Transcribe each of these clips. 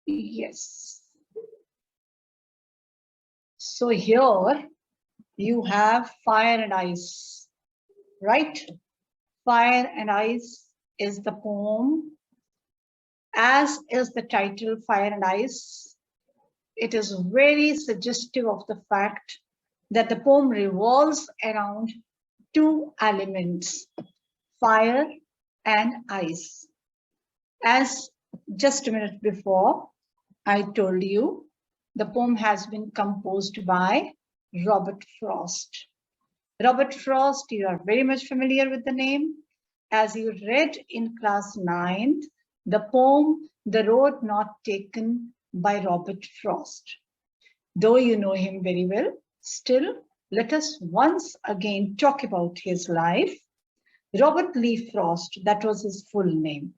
Yes. So here you have Fire and Ice, right? Fire and Ice is the poem, as is the title Fire and Ice. It is very suggestive of the fact that the poem revolves around two elements, fire and ice. As just a minute before, I told you, the poem has been composed by Robert Frost. Robert Frost, you are very much familiar with the name. As you read in class 9th, the poem The Road Not Taken by Robert Frost. Though you know him very well, still let us once again talk about his life. Robert Lee Frost, that was his full name,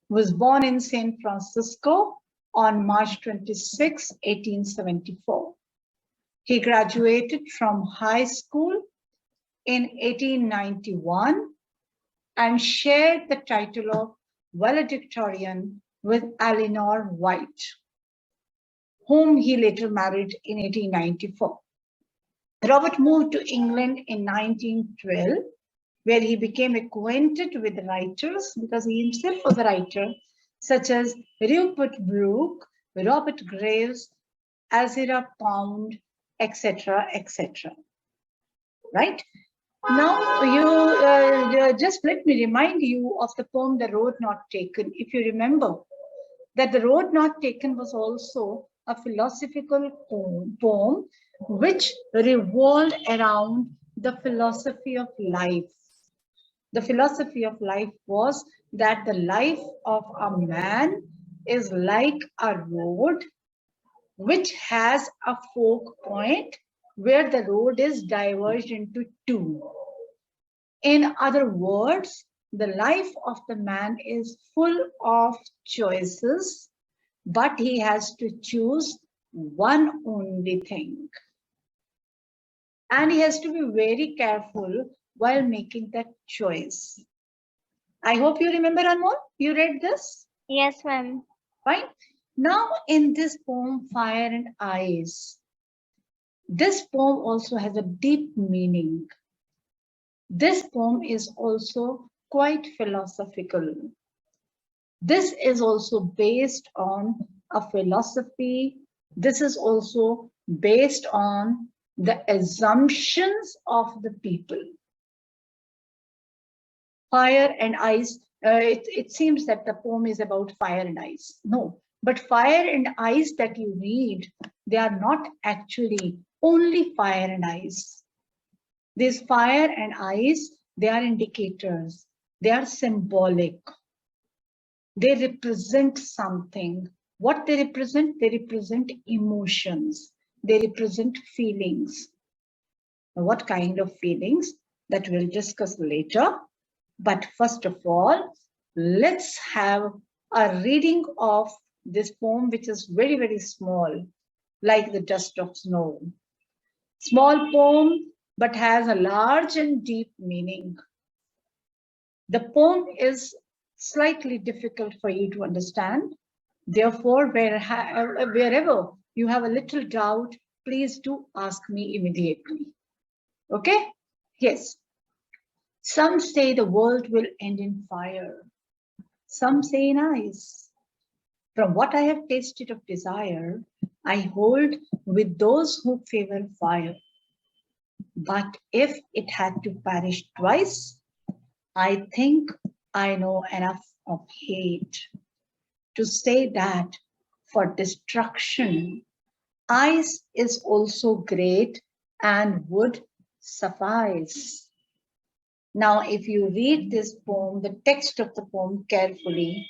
was born in San Francisco on March 26, 1874. He graduated from high school in 1891 and shared the title of valedictorian with Eleanor White, whom he later married in 1894. Robert moved to England in 1912, where he became acquainted with writers, because he himself was a writer, such as Rupert Brooke, Robert Graves, Ezra Pound, etc., etc. Right? Now, you just let me remind you of the poem The Road Not Taken. If you remember that The Road Not Taken was also a philosophical poem which revolved around the philosophy of life. The philosophy of life was that the life of a man is like a road which has a fork point where the road is diverged into two. In other words, the life of the man is full of choices, but he has to choose one only thing. And he has to be very careful while making that choice. I hope you remember, Anmol. You read this? Yes, ma'am. Right? Now, in this poem, Fire and Ice, this poem also has a deep meaning. This poem is also quite philosophical. This is also based on a philosophy. This is also based on the assumptions of the people. Fire and ice, it seems that the poem is about fire and ice. No, but fire and ice that you read, they are not actually only fire and ice. This fire and ice, they are indicators. They are symbolic. They represent something. What they represent emotions. They represent feelings. Now, what kind of feelings? That we'll discuss later. But first of all, let's have a reading of this poem, which is very, very small, like the dust of snow. Small poem, but has a large and deep meaning. The poem is slightly difficult for you to understand. Therefore, wherever you have a little doubt, please do ask me immediately. Okay? Yes. Some say the world will end in fire. Some say in ice. From what I have tasted of desire, I hold with those who favor fire. But if it had to perish twice, I think I know enough of hate to say that for destruction, ice is also great and would suffice. Now, if you read this poem, the text of the poem carefully,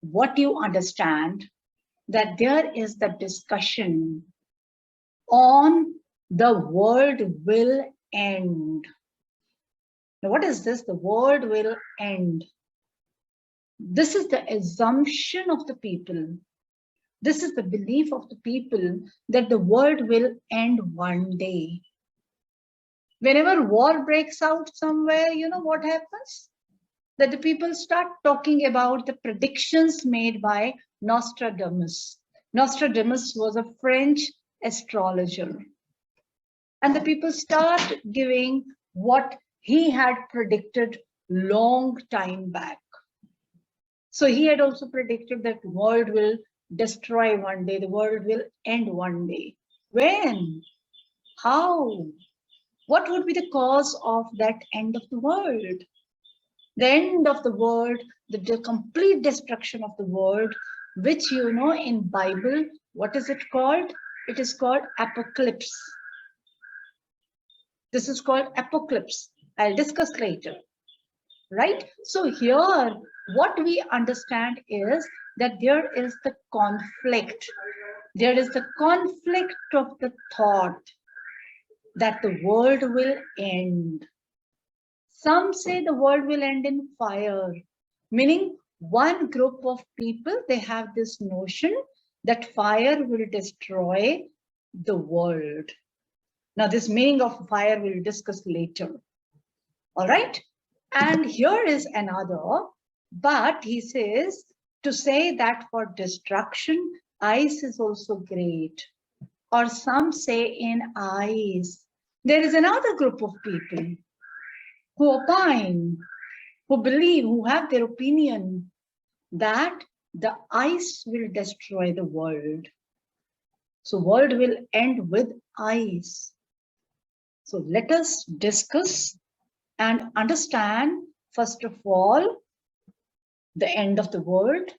what you understand that there is the discussion on the world will end. Now, what is this? The world will end. This is the assumption of the people. This is the belief of the people that the world will end one day. Whenever war breaks out somewhere, you know what happens? That the people start talking about the predictions made by Nostradamus. Nostradamus was a French astrologer. And the people start giving what he had predicted long time back. So he had also predicted that the world will destroy one day, the world will end one day. When? How? What would be the cause of that end of the world? The end of the world, the complete destruction of the world, which you know in Bible, what is it called? It is called apocalypse. This is called apocalypse. I'll discuss later, right? So here, what we understand is that there is the conflict. There is the conflict of the thought that the world will end. Some say the world will end in fire, meaning one group of people, they have this notion that fire will destroy the world. Now, this meaning of fire we'll discuss later. All right. And here is another, but he says to say that for destruction, ice is also great. Or some say in ice. There is another group of people who opine, who believe, who have their opinion that the ice will destroy the world. So world will end with ice. So let us discuss and understand, first of all, the end of the world.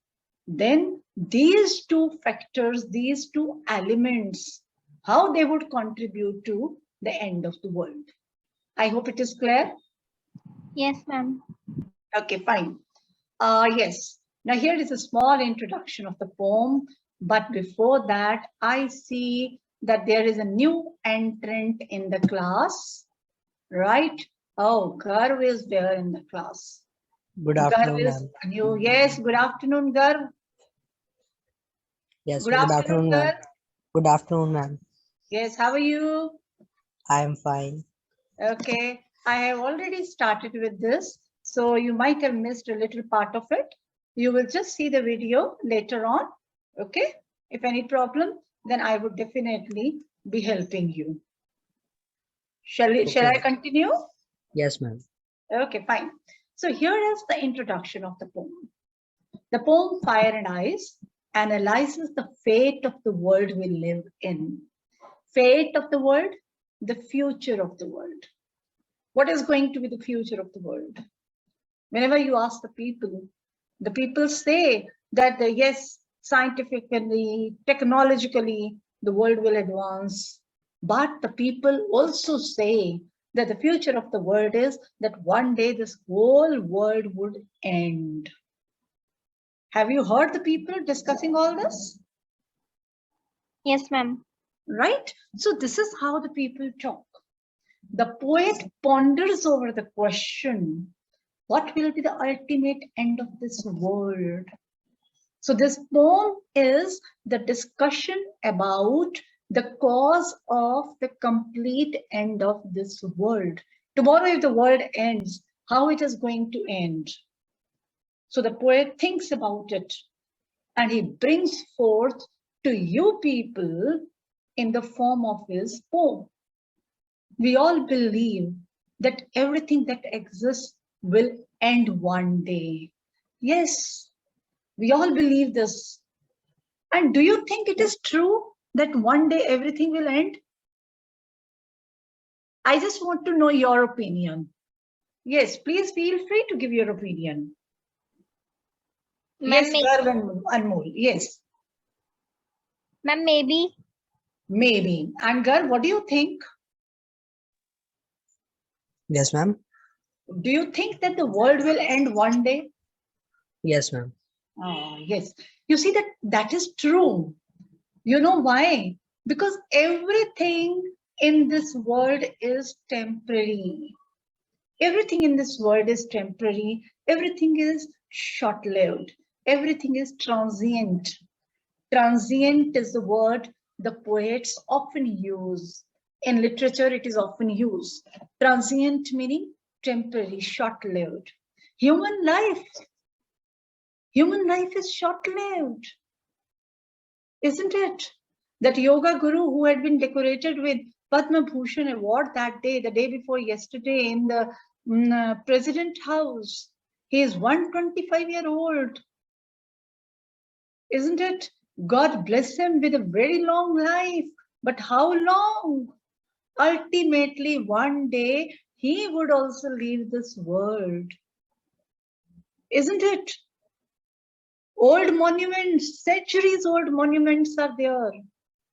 Then these two factors, these two elements, how they would contribute to the end of the world. I hope it is clear. Yes, ma'am. Okay, fine. Yes. Now here is a small introduction of the poem. But before that, I see that there is a new entrant in the class, right? Oh, Garv is there in the class. Good Garv afternoon, is ma'am. new. Yes, good afternoon, Garv. Yes, Good afternoon, ma'am. Garv. Good afternoon, ma'am. Yes, how are you? I am fine. Okay, I have already started with this, so you might have missed a little part of it. You will just see the video later on, okay? If any problem, then I would definitely be helping you. Shall I continue? Yes, ma'am. Okay, fine. So here is the introduction of the poem. The poem Fire and Ice analyzes the fate of the world we live in. Fate of the world, the future of the world. What is going to be the future of the world? Whenever you ask the people say that yes, scientifically, technologically, the world will advance. But the people also say that the future of the world is that one day this whole world would end. Have you heard the people discussing all this? Yes, ma'am. Right? So this is how the people talk. The poet ponders over the question, what will be the ultimate end of this world? So this poem is the discussion about the cause of the complete end of this world. Tomorrow, if the world ends, how it is going to end? So the poet thinks about it and he brings forth to you people in the form of his poem. We all believe that everything that exists will end one day. Yes, we all believe this. And do you think it is true that one day everything will end? I just want to know your opinion. Yes, please feel free to give your opinion. Yes, Garv and Anmol. Yes. Ma'am, maybe. Maybe. And Garv, what do you think? Yes, ma'am. Do you think that the world will end one day? Yes, ma'am. Yes. You see that is true. You know why? Because everything in this world is temporary. Everything in this world is temporary. Everything is short-lived. Everything is transient. Transient is the word the poets often use. In literature, it is often used. Transient meaning temporary, short-lived. Human life is short-lived. Isn't it? That yoga guru who had been decorated with Padma Bhushan award that day, the day before yesterday, in the president house. He is 125-year-old. Isn't it? God bless him with a very long life. But how long? Ultimately, one day, he would also leave this world. Isn't it? Old monuments, centuries old monuments are there.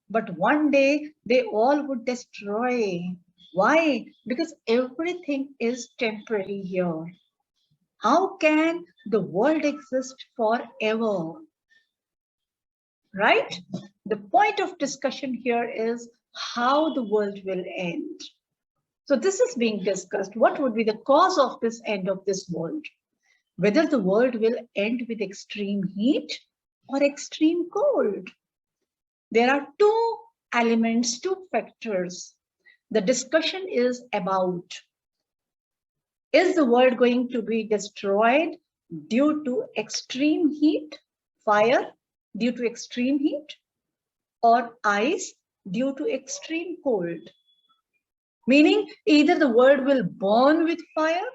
But one day, they all would destroy. Why? Because everything is temporary here. How can the world exist forever? Right? The point of discussion here is how the world will end. So this is being discussed. What would be the cause of this end of this world? Whether the world will end with extreme heat or extreme cold. There are two elements, two factors. The discussion is about, is the world going to be destroyed due to extreme heat, fire due to extreme heat, or ice due to extreme cold? Meaning either the world will burn with fire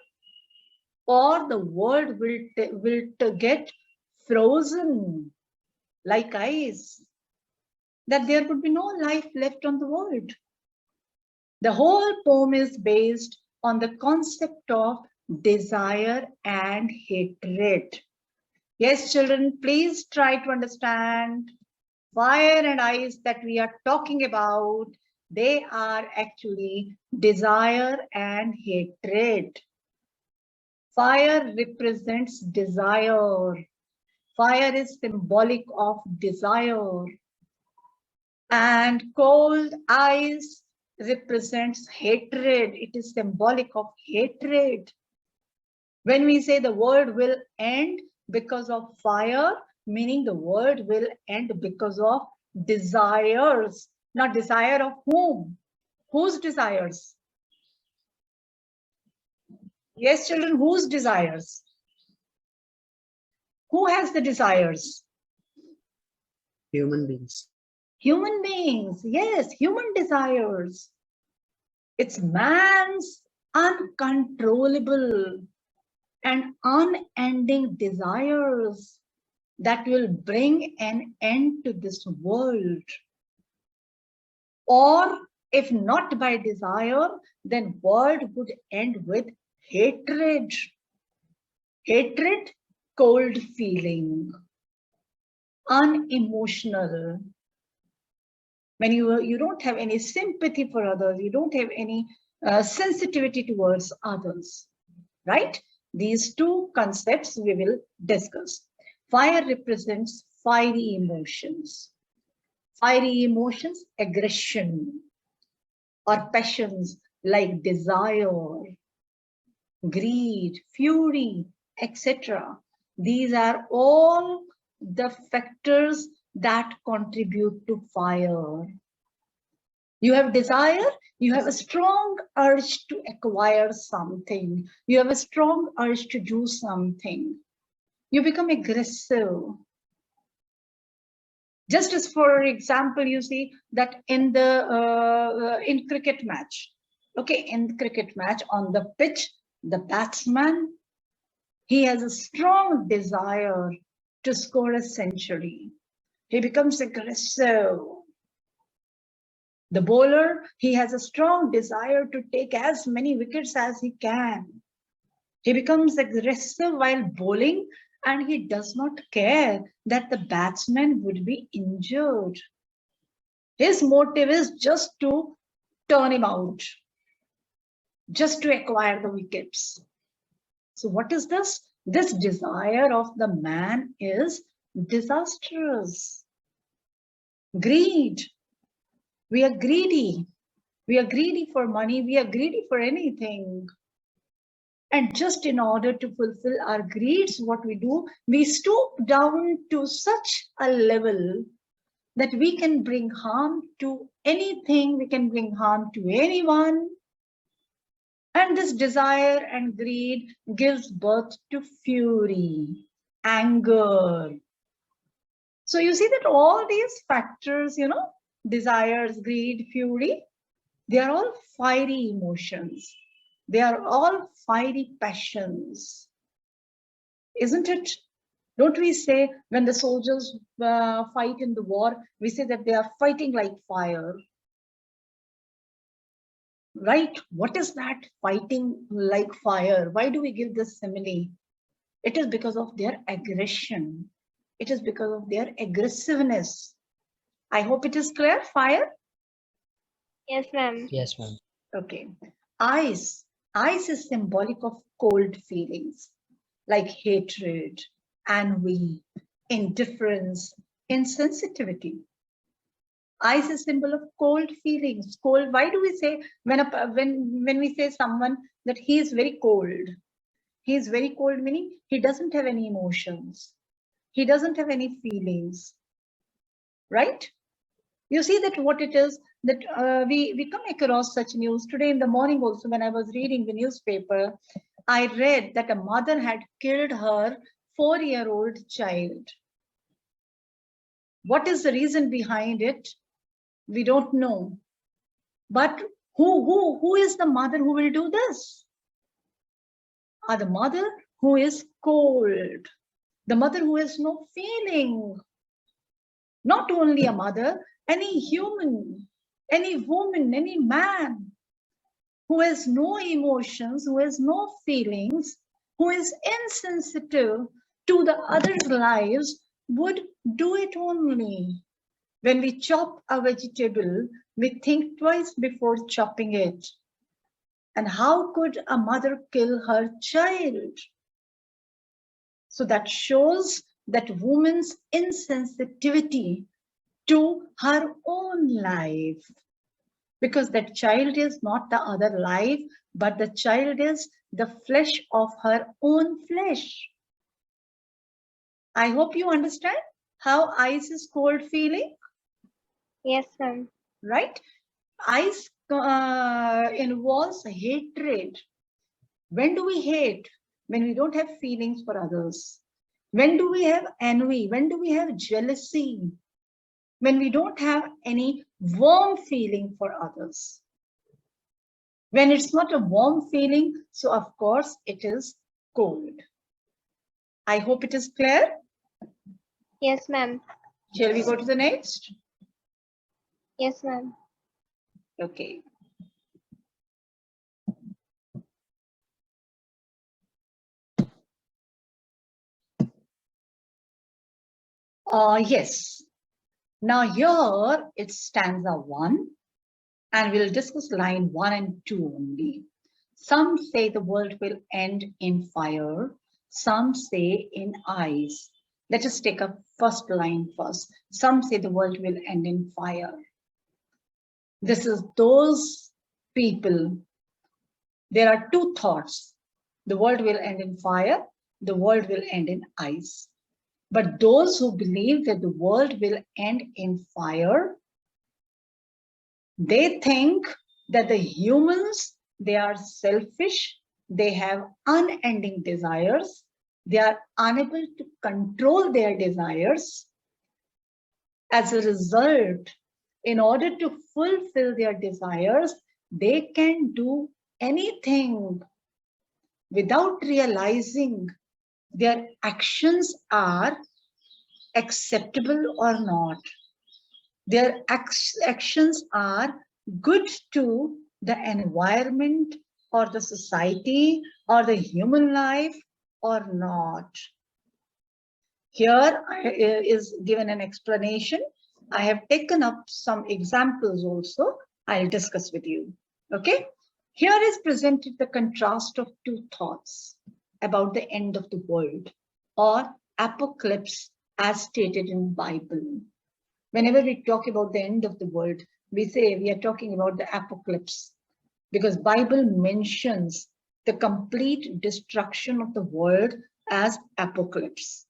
or the world will get frozen like ice, that there would be no life left on the world. The whole poem is based on the concept of desire and hatred. Yes, children, please try to understand. Fire and ice that we are talking about, they are actually desire and hatred. Fire represents desire. Fire is symbolic of desire. And cold ice represents hatred. It is symbolic of hatred. When we say the world will end because of fire, meaning the world will end because of desires. Not desire of whom? Whose desires? Yes, children, whose desires? Who has the desires? Human beings. Human beings, yes, human desires. It's man's uncontrollable and unending desires that will bring an end to this world. Or if not by desire, then world would end with hatred. Hatred, cold feeling, unemotional. When you don't have any sympathy for others, you don't have any sensitivity towards others, right? These two concepts we will discuss. Fire represents fiery emotions. Fiery emotions, aggression or passions like desire, greed, fury, etc. These are all the factors that contribute to fire. You have desire, you have a strong urge to acquire something. You have a strong urge to do something. You become aggressive. Just as, for example, you see that in the in cricket match, okay, in cricket match on the pitch, the batsman, he has a strong desire to score a century. He becomes aggressive. The bowler, he has a strong desire to take as many wickets as he can. He becomes aggressive while bowling, and he does not care that the batsman would be injured. His motive is just to turn him out, just to acquire the wickets. So what is this? This desire of the man is disastrous. Greed. We are greedy. We are greedy for money. We are greedy for anything. And just in order to fulfill our greeds, what we do, we stoop down to such a level that we can bring harm to anything, we can bring harm to anyone. And this desire and greed gives birth to fury, anger, So you see that all these factors, desires, greed, fury, they are all fiery emotions. They are all fiery passions. Isn't it? Don't we say when the soldiers fight in the war, we say that they are fighting like fire? Right? What is that fighting like fire? Why do we give this simile? It is because of their aggression. It is because of their aggressiveness. I hope it is clear. Fire. Yes, ma'am. Yes, ma'am. Okay. Ice. Ice is symbolic of cold feelings like hatred, envy, indifference, insensitivity. Ice is symbol of cold feelings. Cold. Why do we say when we say someone that he is very cold? He is very cold, meaning he doesn't have any emotions. He doesn't have any feelings, right? You see that what it is that we come across such news today in the morning. Also, when I was reading the newspaper, I read that a mother had killed her 4-year-old child. What is the reason behind it? We don't know. But who is the mother who will do this? The mother who is cold, the mother who has no feeling. Not only a mother, any human, any woman, any man who has no emotions, who has no feelings, who is insensitive to the others' lives would do it only. When we chop a vegetable, we think twice before chopping it. And how could a mother kill her child? So that shows that woman's insensitivity to her own life. Because that child is not the other life, but the child is the flesh of her own flesh. I hope you understand how ice is cold feeling, Yes, ma'am. right? Ice involves hatred. When do we hate? When we don't have feelings for others. When do we have envy? When do we have jealousy? When we don't have any warm feeling for others. When it's not a warm feeling, so of course it is cold. I hope it is clear. Yes, ma'am. Shall we go to the next? Yes, ma'am. Okay. Yes. Now here it's stanza 1, and we'll discuss line 1 and 2 only. Some say the world will end in fire. Some say in ice. Let us take up first line first. Some say the world will end in fire. This is those people. There are two thoughts. The world will end in fire. The world will end in ice. But those who believe that the world will end in fire, they think that the humans, they are selfish, they have unending desires, they are unable to control their desires. As a result, in order to fulfill their desires, they can do anything without realizing their actions are acceptable or not. Their actions are good to the environment or the society or the human life or not. Here is given an explanation. I have taken up some examples also. I'll discuss with you. Okay. Here is presented the contrast of two thoughts about the end of the world or apocalypse as stated in Bible. Whenever we talk about the end of the world, we say we are talking about the apocalypse because Bible mentions the complete destruction of the world as apocalypse,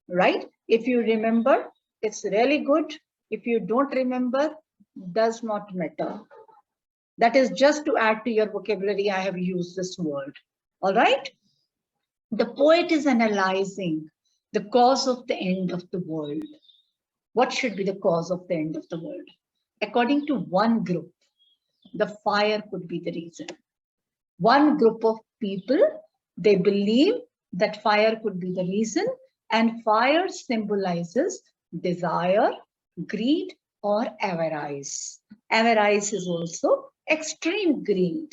right? If you remember, it's really good. If you don't remember, does not matter. That is just to add to your vocabulary, I have used this word, all right? The poet is analyzing the cause of the end of the world. What should be the cause of the end of the world? According to one group, the fire could be the reason. One group of people, they believe that fire could be the reason, and fire symbolizes desire, greed, or avarice. Avarice is also extreme greed,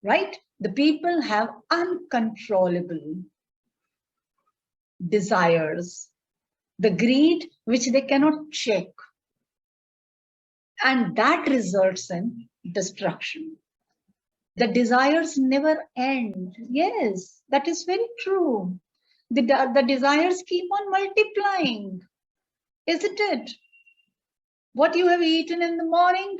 right? The people have uncontrollable desires, the greed which they cannot check, and that results in destruction. The desires never end. Yes, that is very true. The desires keep on multiplying, isn't it? What you have eaten in the morning,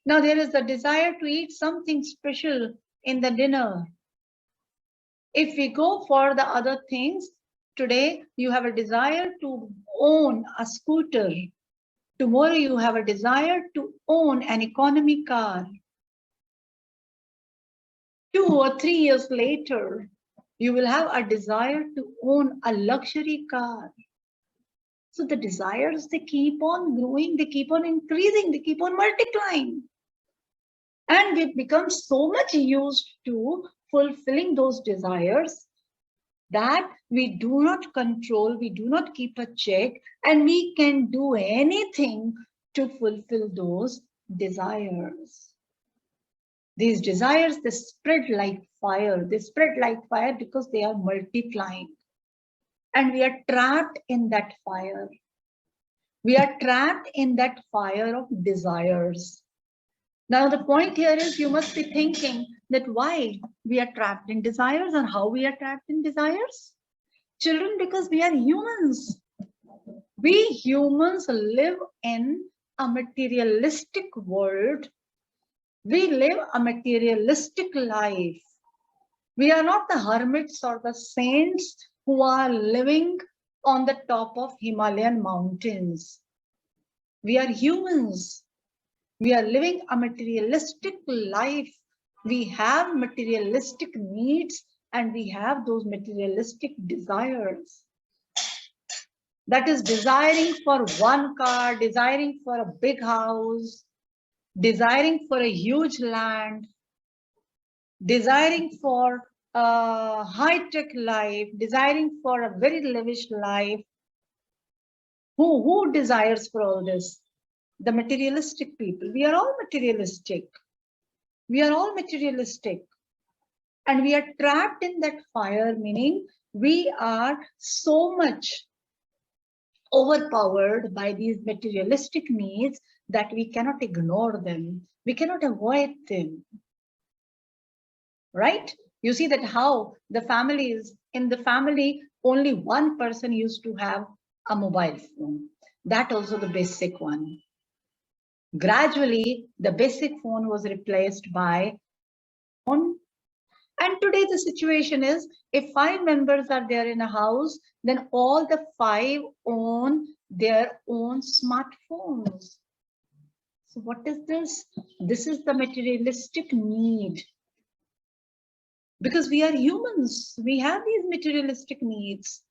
now there is the desire to eat something special in the dinner. If we go for the other things, today you have a desire to own a scooter. Tomorrow you have a desire to own an economy car. 2 or 3 years later, you will have a desire to own a luxury car. So the desires, they keep on growing, they keep on increasing, they keep on multiplying. And we've become so much used to fulfilling those desires that we do not control, we do not keep a check, and we can do anything to fulfill those desires. These desires, they spread like fire. They spread like fire because they are multiplying. And we are trapped in that fire. We are trapped in that fire of desires. Now, the point here is you must be thinking that why we are trapped in desires and how we are trapped in desires. Children, because we are humans. We humans live in a materialistic world. We live a materialistic life. We are not the hermits or the saints who are living on the top of Himalayan mountains. We are humans. We are living a materialistic life. We have materialistic needs and we have those materialistic desires. That is desiring for one car, desiring for a big house, desiring for a huge land, desiring for a high-tech life, desiring for a very lavish life. Who desires for all this? The materialistic people. We are all materialistic. We are all materialistic. And we are trapped in that fire, meaning we are so much overpowered by these materialistic needs that we cannot ignore them. We cannot avoid them. Right? You see that how the families, in the family, only one person used to have a mobile phone. That also the basic one. Gradually, the basic phone was replaced by phone. And today the situation is, if 5 members are there in a house, then all the 5 own their own smartphones. So what is this? This is the materialistic need. Because we are humans, we have these materialistic needs.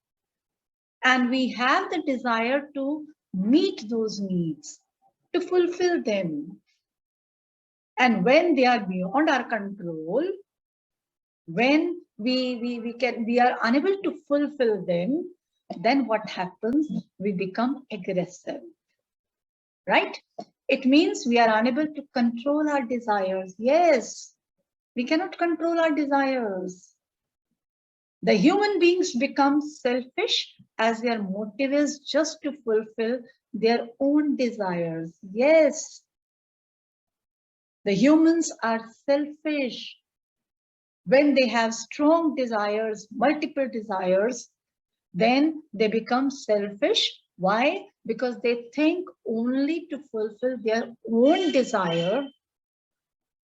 And we have the desire to meet those needs, to fulfill them. And when they are beyond our control, when we are unable to fulfill them, then what happens? We become aggressive, right? It means we are unable to control our desires. Yes, we cannot control our desires. The human beings become selfish as their motive is just to fulfill their own desires. Yes, the humans are selfish. When they have strong desires, multiple desires, then they become selfish. Why? Because they think only to fulfill their own desire,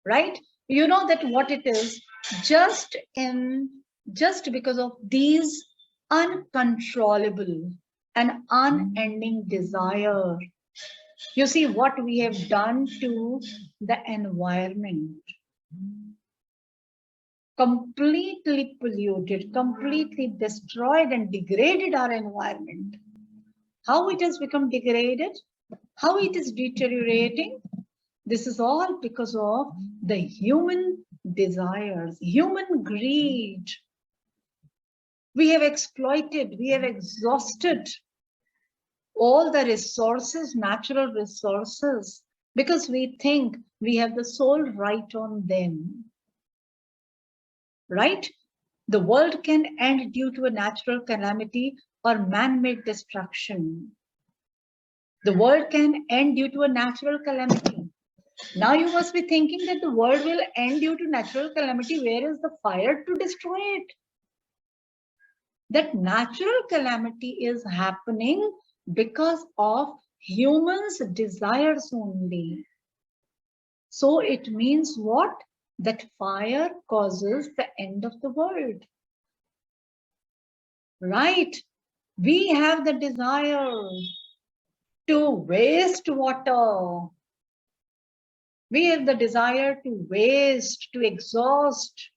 right? You know that what it is, just because of these uncontrollable and unending desire. You see what we have done to the environment. Completely polluted, completely destroyed and degraded our environment. how it has become degraded, how it is deteriorating. This is all because of the human desires, human greed. We have exploited, we have exhausted all the resources, natural resources, because we think we have the sole right on them. Right? The world can end due to a natural calamity or man-made destruction. The world can end due to a natural calamity. Now you must be thinking that the world will end due to natural calamity. Where is the fire to destroy it? That natural calamity is happening because of humans' desires only. So it means what? That fire causes the end of the world. Right? We have the desire to waste water. We have the desire to waste, to exhaust,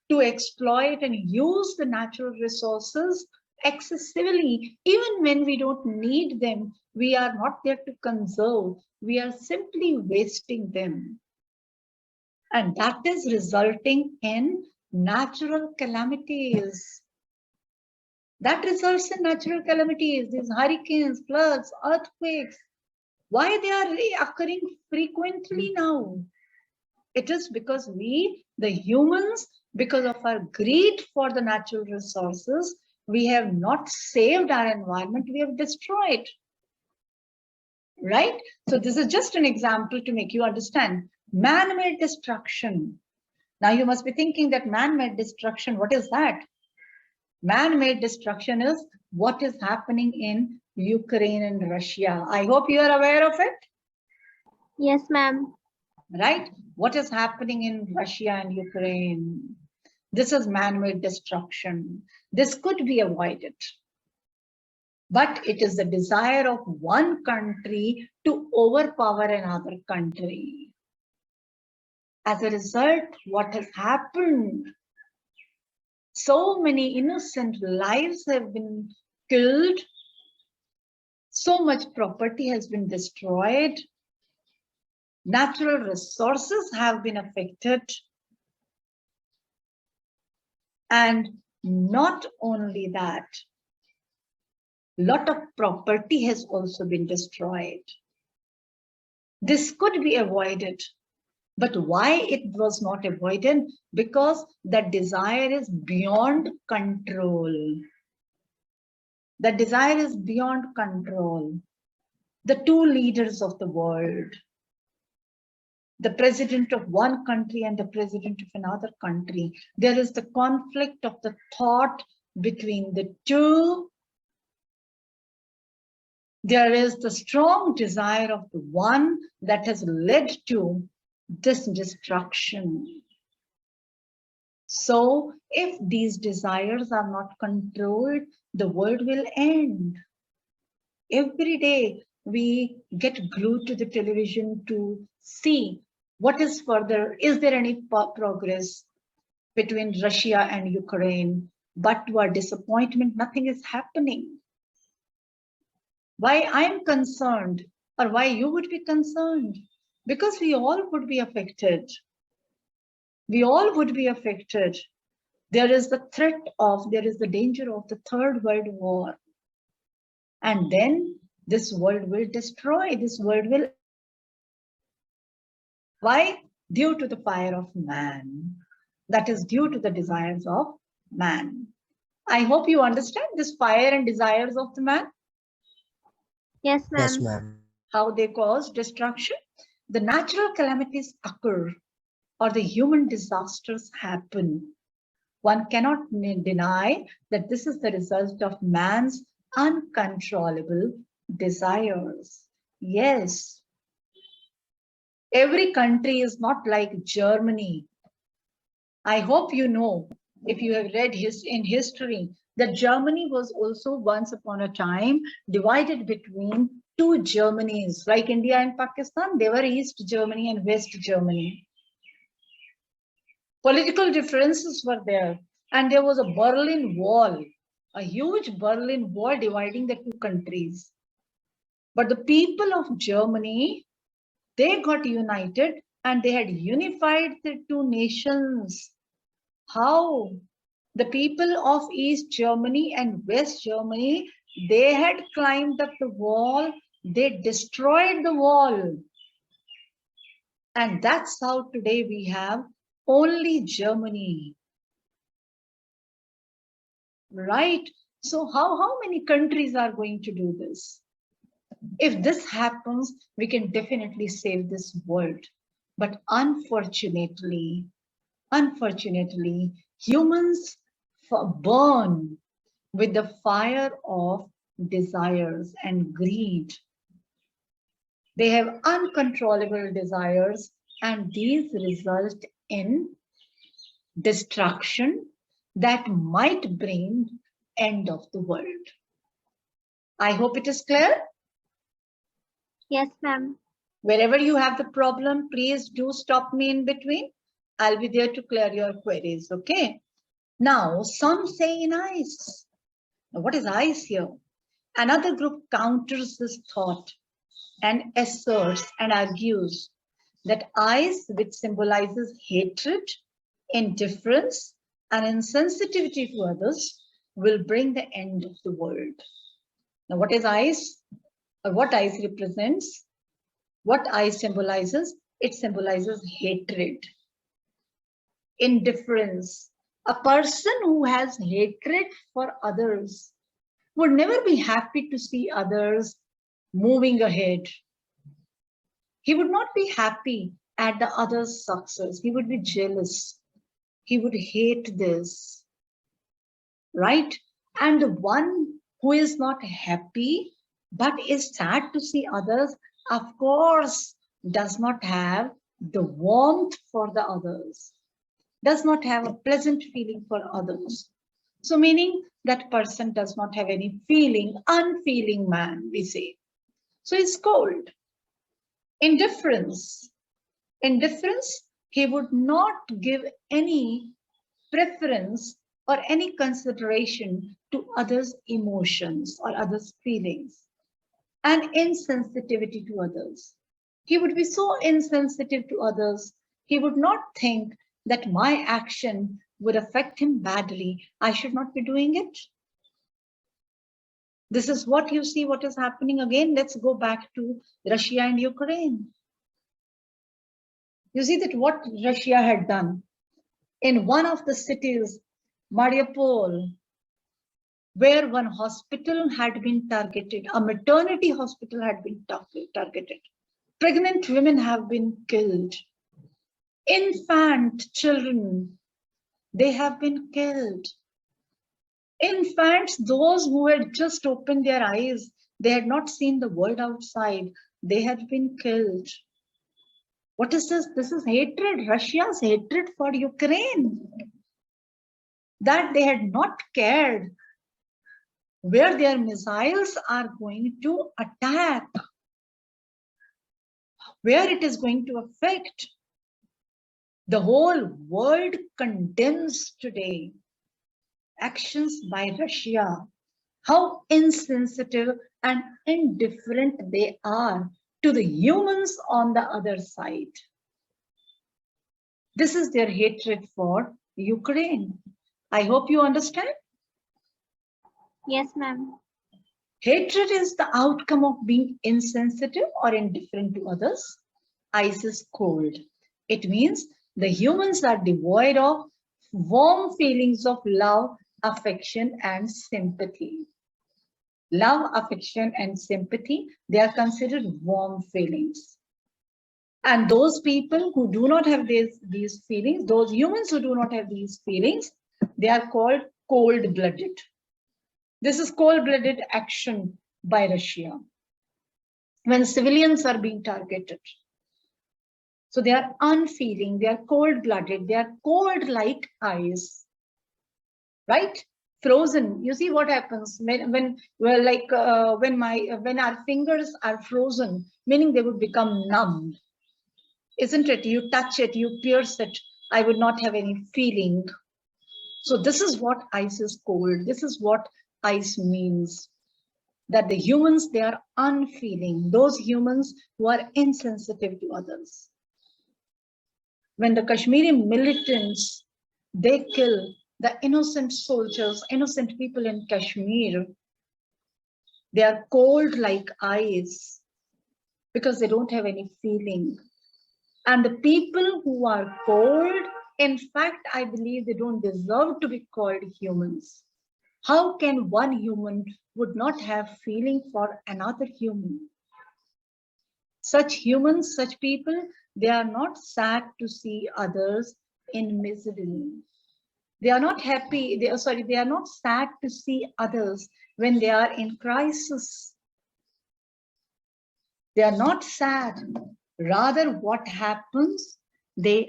to exploit and use the natural resources excessively. Even when we don't need them, we are not there to conserve. We are simply wasting them. And that is resulting in natural calamities. That results in natural calamities, these hurricanes, floods, earthquakes. Why they are occurring frequently now? It is because we, the humans, because of our greed for the natural resources, we have not saved our environment, we have destroyed. Right? So this is just an example to make you understand. Man-made destruction. Now you must be thinking that man-made destruction, what is that? Man-made destruction is what is happening in Ukraine and Russia. I hope you are aware of it. Yes, ma'am. Right? What is happening in Russia and Ukraine? This is man-made destruction. This could be avoided. But it is the desire of one country to overpower another country. As a result, what has happened? So many innocent lives have been killed. So much property has been destroyed. Natural resources have been affected. And not only that, a lot of property has also been destroyed. This could be avoided. But why it was not avoided? Because the desire is beyond control. The desire is beyond control. The two leaders of the world, the president of one country and the president of another country, there is the conflict of the thought between the two. There is the strong desire of the one that has led to this destruction. So if these desires are not controlled, the world will end. Every day we get glued to the television to see what is further, is there any progress between Russia and Ukraine? But to our disappointment, nothing is happening. Why I'm concerned, or why you would be concerned? Because we all would be affected. We all would be affected. There is the threat of, there is the danger of the Third World War. And then this world will destroy, this world will. Why? Due to the fire of man. That is due to the desires of man. I hope you understand this fire and desires of the man. Yes, Yes, ma'am. ma'am. How they cause destruction. The natural calamities occur or the human disasters happen. One cannot deny that this is the result of man's uncontrollable desires. Yes. Every country is not like Germany. I hope you know, if you have read in history, that Germany was also once upon a time divided between two Germanys, like India and Pakistan. They were East Germany and West Germany. Political differences were there, and there was a Berlin Wall. a huge Berlin Wall dividing the two countries. But the people of Germany, they got united and they had unified the two nations. How? The people of East Germany and West Germany, they had climbed up the wall, they destroyed the wall. And that's how today we have only Germany. Right? So how many countries are going to do this? If this happens, we can definitely save this world. But unfortunately, humans burn with the fire of desires and greed. They have uncontrollable desires, and these result in destruction that might bring end of the world. I hope it is clear. Yes, ma'am. Wherever you have the problem, please do stop me in between. I'll be there to clear your queries, okay? Now, some say in ice. Now, what is ice here? Another group counters this thought and asserts and argues that ice, which symbolizes hatred, indifference, and insensitivity to others, will bring the end of the world. Now, what is ice? Or what ice represents? What ice symbolizes? It symbolizes hatred, indifference. A person who has hatred for others would never be happy to see others moving ahead. He would not be happy at the other's success. He would be jealous. He would hate this, right? And the one who is not happy but is sad to see others, of course, does not have the warmth for the others, does not have a pleasant feeling for others. So meaning that person does not have any feeling, unfeeling man, we say. So he's cold. Indifference. Indifference, he would not give any preference or any consideration to others' emotions or others' feelings. And insensitivity to others. He would be so insensitive to others, he would not think that my action would affect him badly. I should not be doing it. This is what you see, what is happening again. Let's go back to Russia and Ukraine. You see that what Russia had done in one of the cities, Mariupol, where one hospital had been targeted, a maternity hospital had been targeted. Pregnant women have been killed. Infant children, they have been killed. Infants, those who had just opened their eyes, they had not seen the world outside, they had been killed. What is this? This is hatred, Russia's hatred for Ukraine. That they had not cared where their missiles are going to attack, where it is going to affect. The whole world condemns today actions by Russia, how insensitive and indifferent they are to the humans on the other side. This is their hatred for Ukraine. I hope you understand. Yes, ma'am. Hatred is the outcome of being insensitive or indifferent to others. Ice is cold. It means the humans are devoid of warm feelings of love, affection, and sympathy. Love, affection, and sympathy, they are considered warm feelings. And those people who do not have these feelings, those humans who do not have these feelings, they are called cold-blooded. This is cold-blooded action by Russia when civilians are being targeted. So they are unfeeling, they are cold-blooded, they are cold like ice, right? Frozen. You see what happens when our fingers are frozen, meaning they would become numb, isn't it? You touch it, you pierce it, I would not have any feeling. So this is what ice is cold. This is what ice means that the humans, they are unfeeling, those humans who are insensitive to others. When the Kashmiri militants, they kill the innocent soldiers, innocent people in Kashmir, they are cold like ice because they don't have any feeling. And the people who are cold, in fact, I believe they don't deserve to be called humans. How can one human would not have feeling for another human? Such humans, such people, they are not sad to see others in misery. They are not happy, they are not sad to see others when they are in crisis. They are not sad. Rather, what happens? They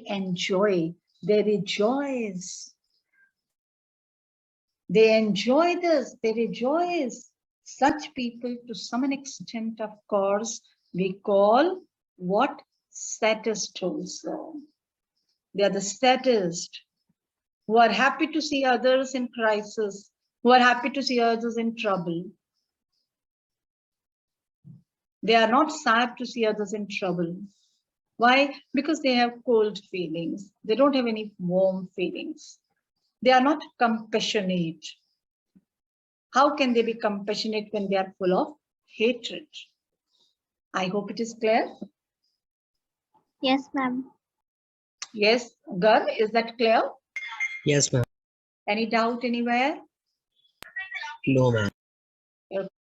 enjoy, they rejoice. They enjoy this, they rejoice. Such people, to some extent, of course, we call what? Sadist also. They are the sadist who are happy to see others in crisis, who are happy to see others in trouble. They are not sad to see others in trouble. Why? Because they have cold feelings. They don't have any warm feelings. They are not compassionate. How can they be compassionate when they are full of hatred? I hope it is clear. Yes, ma'am. Yes, Gar, is that clear? Yes, ma'am. Any doubt anywhere? No, ma'am.